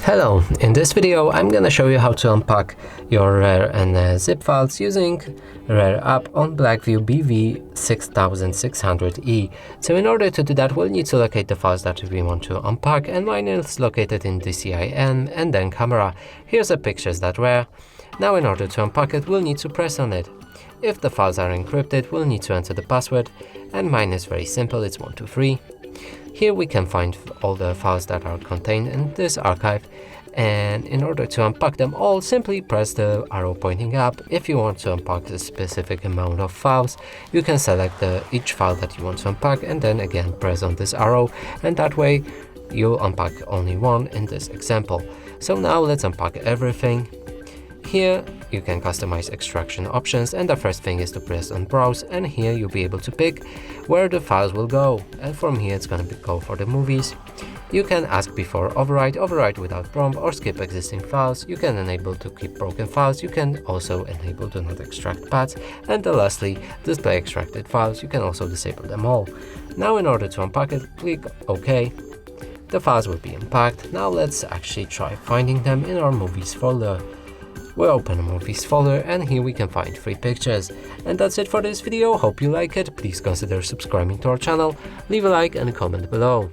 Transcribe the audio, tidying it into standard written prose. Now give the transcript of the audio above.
Hello, in this video I'm gonna show you how to unpack your RAR and zip files using RAR app on Blackview BV6600E. So in order to do that, we'll need to locate the files that we want to unpack, and mine is located in DCIM and then camera. Here's the pictures.rar. Now in order to unpack it, we'll need to press on it. If the files are encrypted, we'll need to enter the password, and mine is very simple, it's 123. Here we can find all the files that are contained in this archive, and in order to unpack them all, simply press the arrow pointing up. If you want to unpack a specific amount of files, you can select each file that you want to unpack and then again press on this arrow, and that way you'll unpack only one in this example. So now let's unpack everything. Here you can customize extraction options, and the first thing is to press on browse, and here you'll be able to pick where the files will go, and from here it's going to go for the movies. You can ask before overwrite without prompt, or skip existing files. You can enable to keep broken files. You can also enable do not extract paths, and lastly, display extracted files. You can also disable them all. Now in order to unpack it, click OK. The files will be unpacked. Now let's actually try finding them in our movies folder. We'll open a movies folder, and here we can find 3 pictures. And that's it for this video. Hope you like it. Please consider subscribing to our channel, leave a like and a comment below.